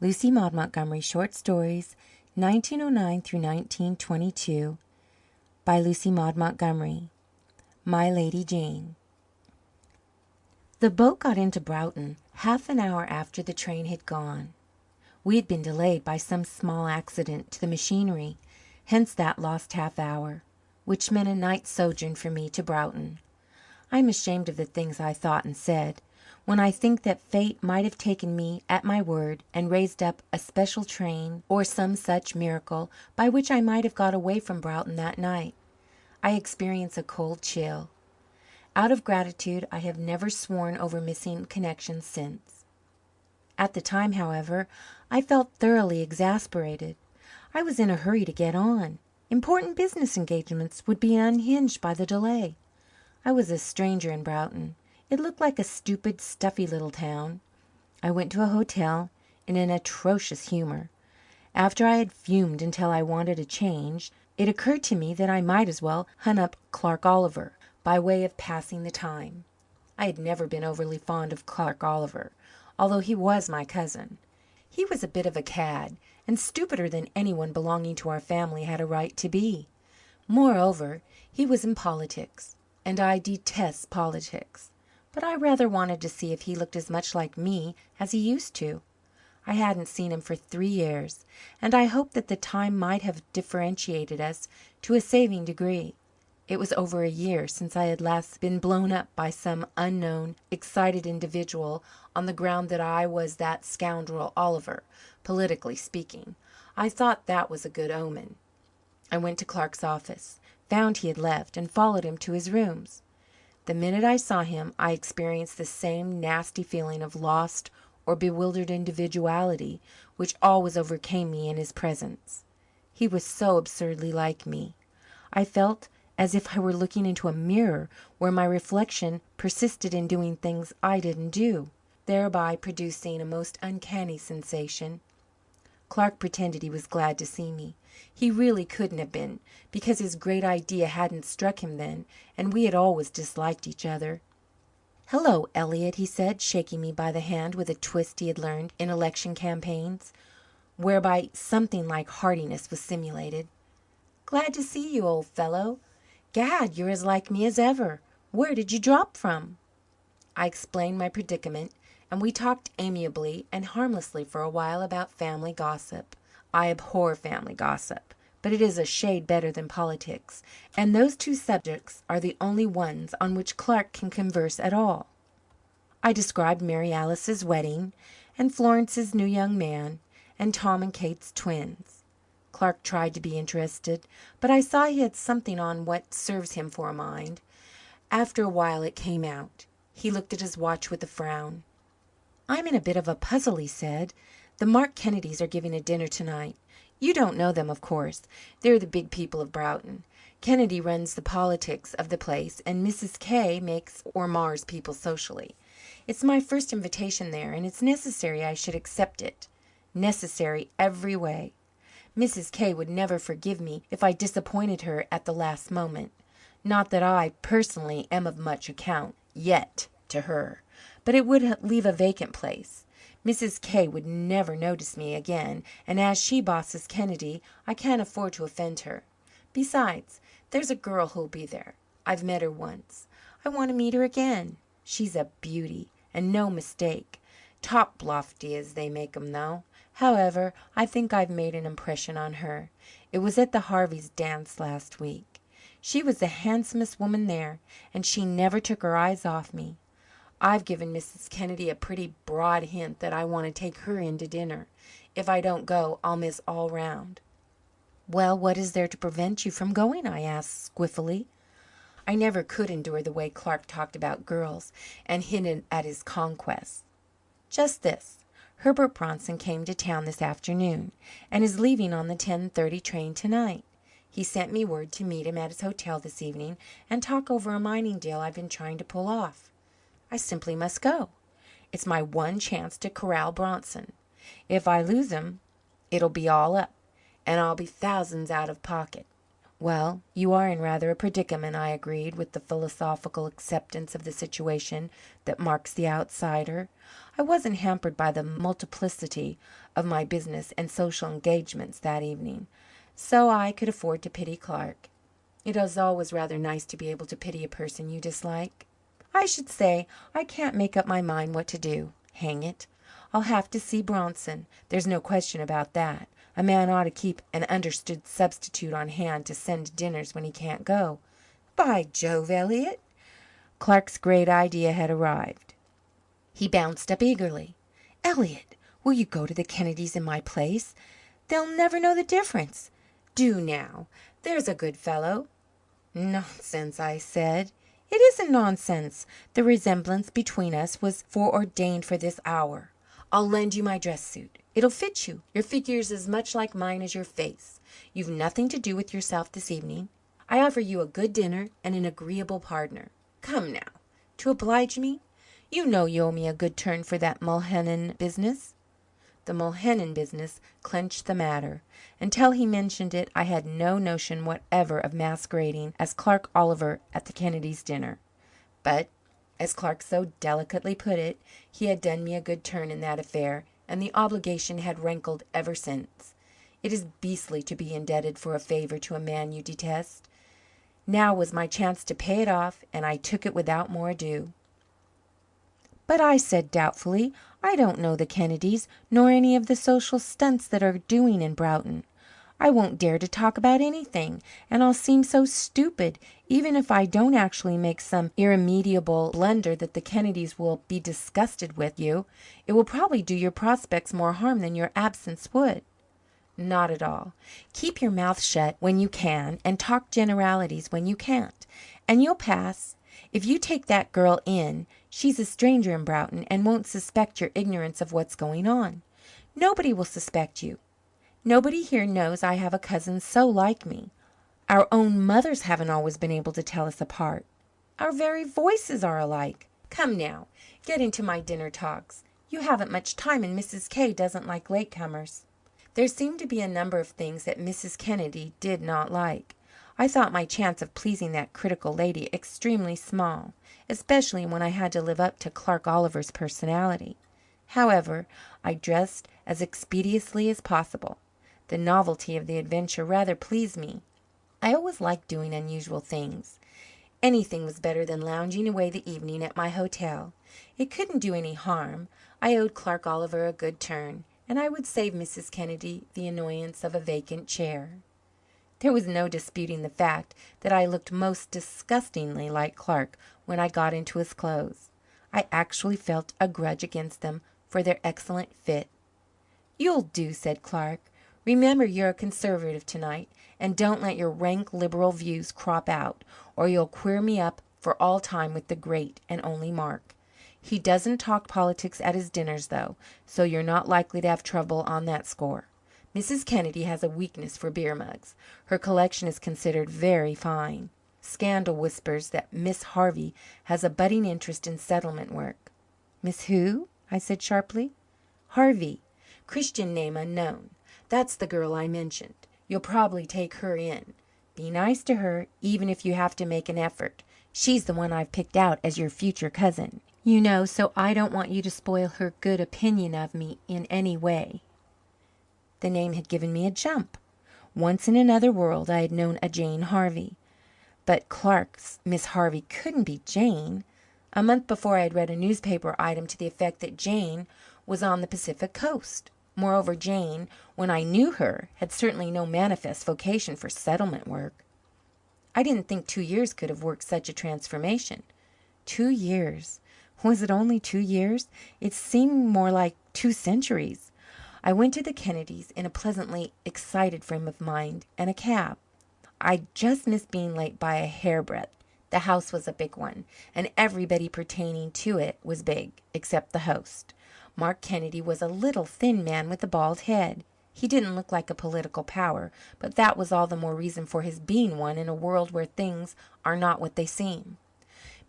Lucy Maud Montgomery Short Stories, 1909 through 1922, by Lucy Maud Montgomery. My Lady Jane. The boat got into Broughton half an hour after the train had gone. We had been delayed by some small accident to the machinery, hence that lost half hour, which meant a night's sojourn for me to Broughton. I am ashamed of the things I thought and said, when I think that fate might have taken me at my word and raised up a special train, or some such miracle, by which I might have got away from Broughton that night. I experience a cold chill. Out of gratitude I have never sworn over missing connections since. At the time, however, I felt thoroughly exasperated. I was in a hurry to get on. Important business engagements would be unhinged by the delay. I was a stranger in Broughton. It looked like a stupid, stuffy little town. I went to a hotel in an atrocious humour. After I had fumed until I wanted a change, it occurred to me that I might as well hunt up Clark Oliver, by way of passing the time. I had never been overly fond of Clark Oliver, although he was my cousin. He was a bit of a cad, and stupider than anyone belonging to our family had a right to be. Moreover, he was in politics, and I detest politics. But I rather wanted to see if he looked as much like me as he used to. I hadn't seen him for 3 years, and I hoped that the time might have differentiated us to a saving degree. It was over a year since I had last been blown up by some unknown, excited individual on the ground that I was that scoundrel Oliver, politically speaking. I thought that was a good omen. I went to Clark's office, found he had left, and followed him to his rooms. The minute I saw him I experienced the same nasty feeling of lost or bewildered individuality which always overcame me in his presence. He was so absurdly like me. I felt as if I were looking into a mirror where my reflection persisted in doing things I didn't do, thereby producing a most uncanny sensation. Clark pretended he was glad to see me. He really couldn't have been, because his great idea hadn't struck him then, and we had always disliked each other. "Hello, Elliott," he said, shaking me by the hand with a twist he had learned in election campaigns, whereby something like heartiness was simulated. "Glad to see you, old fellow. Gad, you're as like me as ever. Where did you drop from?" I explained my predicament, and we talked amiably and harmlessly for a while about family gossip. I abhor family gossip, but it is a shade better than politics, and those two subjects are the only ones on which Clark can converse at all. I described Mary Alice's wedding, and Florence's new young man, and Tom and Kate's twins. Clark tried to be interested, but I saw he had something on what serves him for a mind. After a while it came out. He looked at his watch with a frown. "I'm in a bit of a puzzle," he said. "The Mark Kennedys are giving a dinner tonight. You don't know them, of course. They're the big people of Broughton. Kennedy runs the politics of the place, and Mrs. K makes or mars people socially. It's my first invitation there, and it's necessary I should accept it. Necessary every way. Mrs. K would never forgive me if I disappointed her at the last moment. Not that I, personally, am of much account yet to her, but it would leave a vacant place. Mrs. K would never notice me again, and as she bosses Kennedy, I can't afford to offend her. Besides, there's a girl who'll be there. I've met her once. I want to meet her again. She's a beauty, and no mistake. Top lofty, as they make 'em, though. However, I think I've made an impression on her. It was at the Harveys' dance last week. She was the handsomest woman there, and she never took her eyes off me. I've given Mrs. Kennedy a pretty broad hint that I want to take her in to dinner. If I don't go, I'll miss all round." "Well, what is there to prevent you from going?" I asked squiffily. I never could endure the way Clark talked about girls and hinted at his conquests. "Just this. Herbert Bronson came to town this afternoon, and is leaving on the 10:30 train tonight. He sent me word to meet him at his hotel this evening and talk over a mining deal I've been trying to pull off. I simply must go. It's my one chance to corral Bronson. If I lose him, it'll be all up, and I'll be thousands out of pocket. "Well, you are in rather a predicament," I agreed, with the philosophical acceptance of the situation that marks the outsider. I wasn't hampered by the multiplicity of my business and social engagements that evening, so I could afford to pity Clark. It is always rather nice to be able to pity a person you dislike. "I should say I can't make up my mind what to do. Hang it, I'll have to see Bronson. There's no question about that. A man ought to keep an understood substitute on hand to send to dinners when he can't go. By Jove, Elliott!" Clark's great idea had arrived. He bounced up eagerly. "Elliott, will you go to the Kennedys in my place? They'll never know the difference. Do now, there's a good fellow." "Nonsense," I said. "It isn't nonsense. The resemblance between us was foreordained for this hour. I'll lend you my dress suit. It'll fit you. Your figure's as much like mine as your face. You've nothing to do with yourself this evening. I offer you a good dinner and an agreeable partner. Come now, to oblige me. You know you owe me a good turn for that Mulhennan business." The Mulhennan business clinched the matter. Until he mentioned it, I had no notion whatever of masquerading as Clark Oliver at the Kennedys' dinner. But, as Clark so delicately put it, he had done me a good turn in that affair, and the obligation had rankled ever since. It is beastly to be indebted for a favour to a man you detest. Now was my chance to pay it off, and I took it without more ado. "But," I said doubtfully, "I don't know the Kennedys, nor any of the social stunts that are doing in Broughton. I won't dare to talk about anything, and I'll seem so stupid. Even if I don't actually make some irremediable blunder that the Kennedys will be disgusted with you, it will probably do your prospects more harm than your absence would." "Not at all. Keep your mouth shut when you can, and talk generalities when you can't, and you'll pass. If you take that girl in, she's a stranger in Broughton and won't suspect your ignorance of what's going on. Nobody will suspect you. Nobody here knows I have a cousin so like me. Our own mothers haven't always been able to tell us apart. Our very voices are alike. Come now, get into my dinner talks. You haven't much time, and Mrs. K. doesn't like latecomers." There seemed to be a number of things that Mrs. Kennedy did not like. I thought my chance of pleasing that critical lady extremely small, especially when I had to live up to Clark Oliver's personality. However, I dressed as expeditiously as possible. The novelty of the adventure rather pleased me. I always liked doing unusual things. Anything was better than lounging away the evening at my hotel. It couldn't do any harm. I owed Clark Oliver a good turn, and I would save Mrs. Kennedy the annoyance of a vacant chair. There was no disputing the fact that I looked most disgustingly like Clark when I got into his clothes. I actually felt a grudge against them for their excellent fit. "You'll do," said Clark. "Remember you're a Conservative tonight, and don't let your rank Liberal views crop out, or you'll queer me up for all time with the great and only Mark. He doesn't talk politics at his dinners, though, so you're not likely to have trouble on that score. Mrs. Kennedy has a weakness for beer mugs. Her collection is considered very fine. Scandal whispers that Miss Harvey has a budding interest in settlement work." "Miss who?" I said sharply. "Harvey. Christian name unknown. That's the girl I mentioned. You'll probably take her in. Be nice to her, even if you have to make an effort. She's the one I've picked out as your future cousin, you know, so I don't want you to spoil her good opinion of me in any way." The name had given me a jump. Once in another world I had known a Jane Harvey. But Clark's Miss Harvey couldn't be Jane. A month before I had read a newspaper item to the effect that Jane was on the Pacific coast. Moreover, Jane, when I knew her, had certainly no manifest vocation for settlement work. I didn't think 2 years could have worked such a transformation. 2 years! Was it only 2 years? It seemed more like 2 centuries. I went to the Kennedys in a pleasantly excited frame of mind and a cab. I just missed being late by a hairbreadth. The house was a big one, and everybody pertaining to it was big, except the host. Mark Kennedy was a little thin man with a bald head. He didn't look like a political power, but that was all the more reason for his being one in a world where things are not what they seem.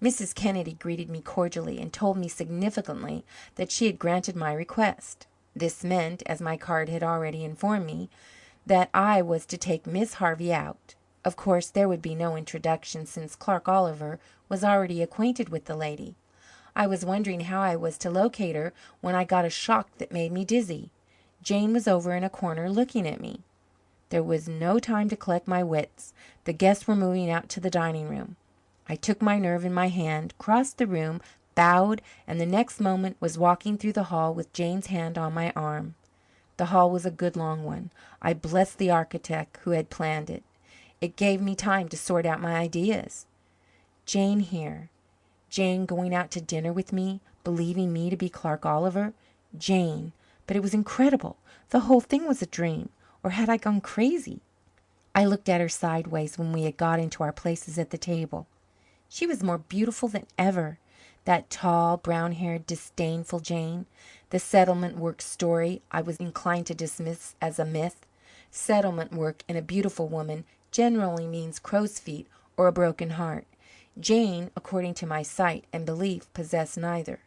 Mrs. Kennedy greeted me cordially and told me significantly that she had granted my request. This meant, as my card had already informed me, that I was to take Miss Harvey out. Of course, there would be no introduction, since Clark Oliver was already acquainted with the lady. I was wondering how I was to locate her when I got a shock that made me dizzy. Jane was over in a corner looking at me. There was no time to collect my wits. The guests were moving out to the dining room. I took my nerve in my hand, crossed the room, bowed, and the next moment was walking through the hall with Jane's hand on my arm. The hall was a good long one. I blessed the architect who had planned it. It gave me time to sort out my ideas. Jane here. Jane going out to dinner with me, believing me to be Clark Oliver. Jane. But it was incredible. The whole thing was a dream. Or had I gone crazy? I looked at her sideways when we had got into our places at the table. She was more beautiful than ever, that tall, brown-haired, disdainful Jane. The settlement work story I was inclined to dismiss as a myth. Settlement work in a beautiful woman generally means crow's feet or a broken heart. Jane, according to my sight and belief, possessed neither.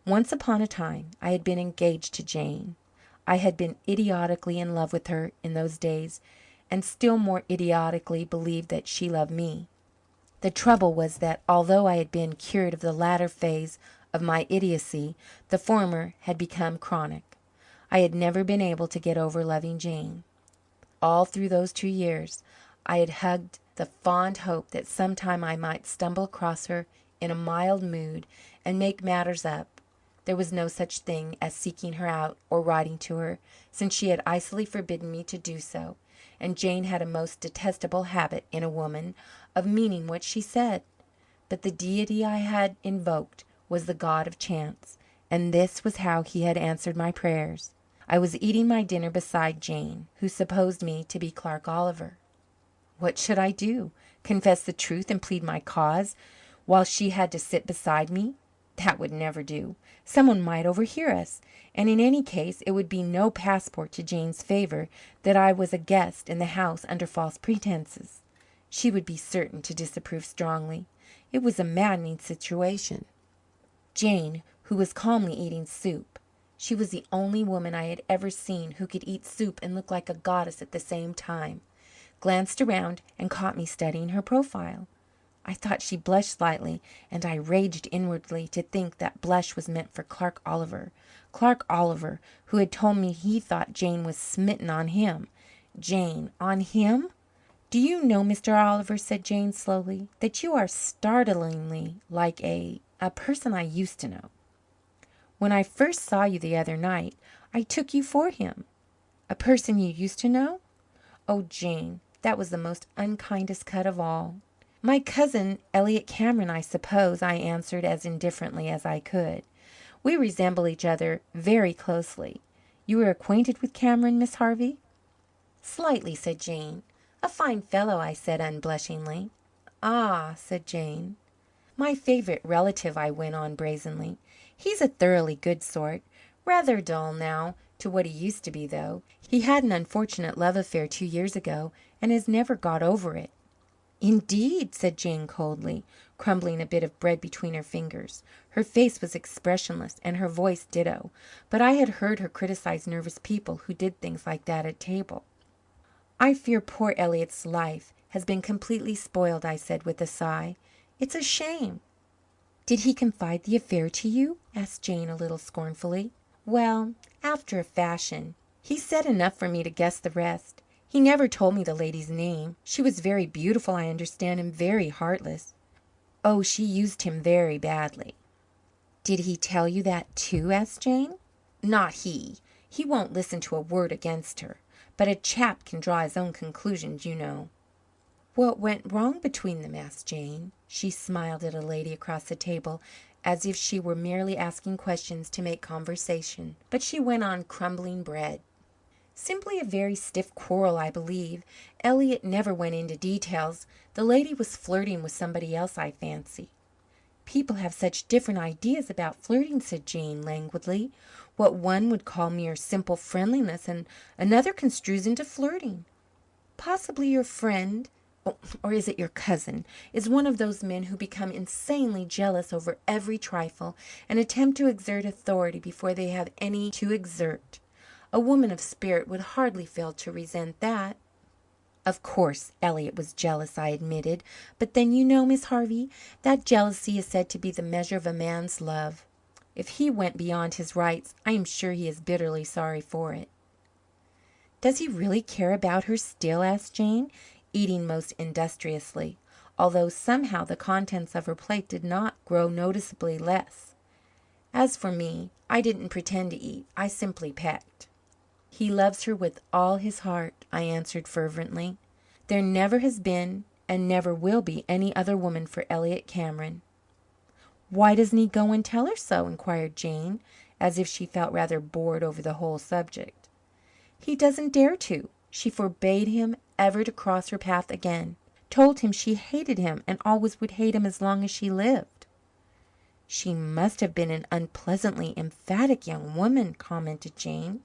Once upon a time I had been engaged to Jane. I had been idiotically in love with her in those days, and still more idiotically believed that she loved me. The trouble was that, although I had been cured of the latter phase of my idiocy, the former had become chronic. I had never been able to get over loving Jane. All through those 2 years I had hugged the fond hope that sometime I might stumble across her in a mild mood and make matters up. There was no such thing as seeking her out or writing to her, since she had icily forbidden me to do so, and Jane had a most detestable habit in a woman of meaning what she said. But the deity I had invoked was the god of chance, and this was how he had answered my prayers. I was eating my dinner beside Jane, who supposed me to be Clark Oliver. What should I do? Confess the truth and plead my cause, while she had to sit beside me? That would never do. Someone might overhear us, and in any case it would be no passport to Jane's favour that I was a guest in the house under false pretences. She would be certain to disapprove strongly. It was a maddening situation. Jane, who was calmly eating soup, she was the only woman I had ever seen who could eat soup and look like a goddess at the same time, glanced around and caught me studying her profile. I thought she blushed slightly, and I raged inwardly to think that blush was meant for Clark Oliver. Clark Oliver, who had told me he thought Jane was smitten on him. Jane on him? "Do you know, Mr. Oliver," said Jane slowly, "that you are startlingly like a person I used to know. When I first saw you the other night, I took you for him." "A person you used to know?" "Oh, Jane, that was the most unkindest cut of all." "My cousin, Elliott Cameron, I suppose," I answered as indifferently as I could. "We resemble each other very closely. You are acquainted with Cameron, Miss Harvey?" "Slightly," said Jane. "A fine fellow," I said unblushingly. "Ah," said Jane. "My favourite relative," I went on brazenly. "He's a thoroughly good sort. Rather dull now to what he used to be, though. He had an unfortunate love affair 2 years ago and has never got over it." "Indeed," said Jane coldly, crumbling a bit of bread between her fingers. Her face was expressionless and her voice ditto, but I had heard her criticize nervous people who did things like that at table. "I fear poor Elliott's life has been completely spoiled," I said with a sigh. "It's a shame." "Did he confide the affair to you?" asked Jane a little scornfully. "Well, after a fashion. He said enough for me to guess the rest. He never told me the lady's name. She was very beautiful, I understand, and very heartless. Oh, she used him very badly." "Did he tell you that too?" asked Jane. "Not he. He won't listen to a word against her. But a chap can draw his own conclusions, you know." "What went wrong between them?" asked Jane. She smiled at a lady across the table as if she were merely asking questions to make conversation, but she went on crumbling bread. "Simply a very stiff quarrel, I believe. Elliott never went into details. The lady was flirting with somebody else, I fancy." "People have such different ideas about flirting," said Jane languidly. "What one would call mere simple friendliness and another construes into flirting. Possibly your friend, or is it your cousin, is one of those men who become insanely jealous over every trifle and attempt to exert authority before they have any to exert. A woman of spirit would hardly fail to resent that." Of course Elliott was jealous, I admitted. But then, you know, Miss Harvey, that jealousy is said to be the measure of a man's love. If he went beyond his rights, I am sure he is bitterly sorry for it. Does he really care about her still? Asked Jane, eating most industriously, although somehow the contents of her plate did not grow noticeably less. As for me, I didn't pretend to eat. I simply pecked. He loves her with all his heart, I answered fervently. There never has been and never will be any other woman for Elliott Cameron. Why doesn't he go and tell her so? Inquired Jane, as if she felt rather bored over the whole subject. He doesn't dare to. She forbade him ever to cross her path again. Told him she hated him and always would hate him as long as she lived. She must have been an unpleasantly emphatic young woman, commented Jane.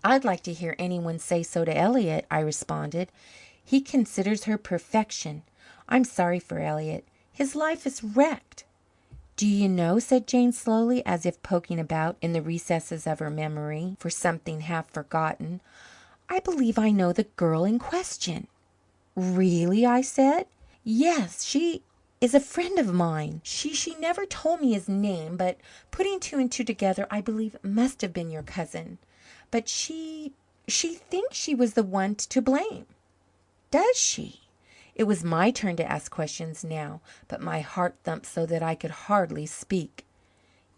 I'd like to hear anyone say so to Elliott, I responded. He considers her perfection. I'm sorry for Elliott. His life is wrecked. Do you know, said Jane slowly, as if poking about in the recesses of her memory for something half forgotten, I believe I know the girl in question. Really? I said. Yes, she is a friend of mine. She never told me his name, but putting two and two together, I believe it must have been your cousin. But she thinks she was the one to blame. Does she? It was my turn to ask questions now, but my heart thumped so that I could hardly speak.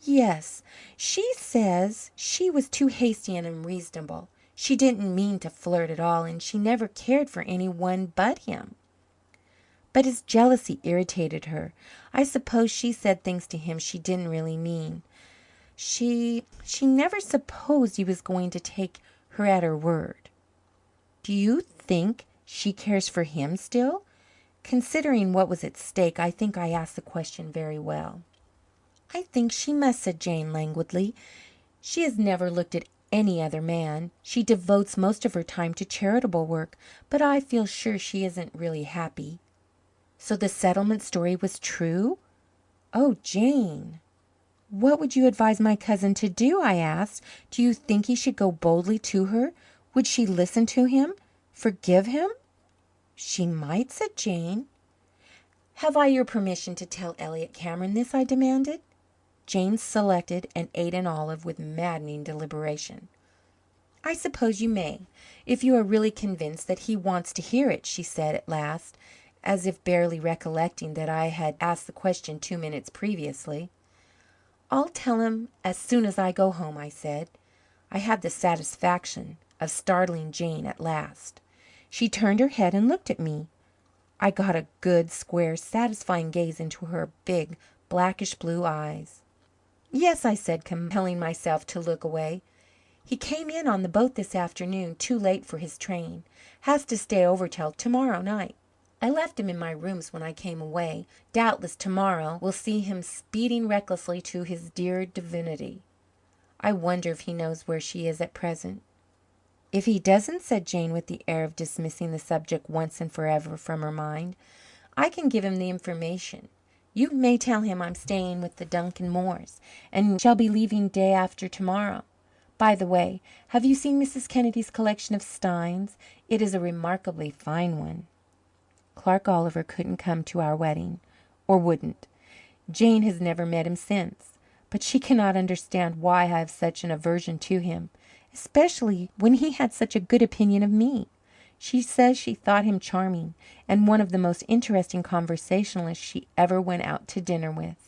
Yes, she says she was too hasty and unreasonable. She didn't mean to flirt at all, and she never cared for anyone but him. But his jealousy irritated her. I suppose she said things to him she didn't really mean. She never supposed he was going to take her at her word. Do you think she cares for him still? Considering what was at stake, I think I asked the question very well. I think she must, said Jane languidly. She has never looked at any other man. She devotes most of her time to charitable work, but I feel sure she isn't really happy. So the settlement story was true? Oh, Jane! What would you advise my cousin to do? I asked. Do you think he should go boldly to her? Would she listen to him? Forgive him? She might, said Jane. Have I your permission to tell Elliott Cameron this? I demanded. Jane selected and ate an olive with maddening deliberation. I suppose you may, if you are really convinced that he wants to hear it, she said at last, as if barely recollecting that I had asked the question 2 minutes previously. I'll tell him as soon as I go home, I said. I had the satisfaction of startling Jane at last. She turned her head and looked at me. I got a good, square, satisfying gaze into her big, blackish blue eyes. Yes, I said, compelling myself to look away. He came in on the boat this afternoon, too late for his train. Has to stay over till tomorrow night. I left him in my rooms when I came away. Doubtless tomorrow will see him speeding recklessly to his dear divinity. I wonder if he knows where she is at present. If he doesn't, said Jane with the air of dismissing the subject once and forever from her mind, I can give him the information. You may tell him I'm staying with the Duncan Moores and shall be leaving day after tomorrow. By the way, have you seen Mrs. Kennedy's collection of steins? It is a remarkably fine one. Clark Oliver couldn't come to our wedding, or wouldn't. Jane has never met him since, but she cannot understand why I have such an aversion to him, especially when he had such a good opinion of me. She says she thought him charming and one of the most interesting conversationalists she ever went out to dinner with.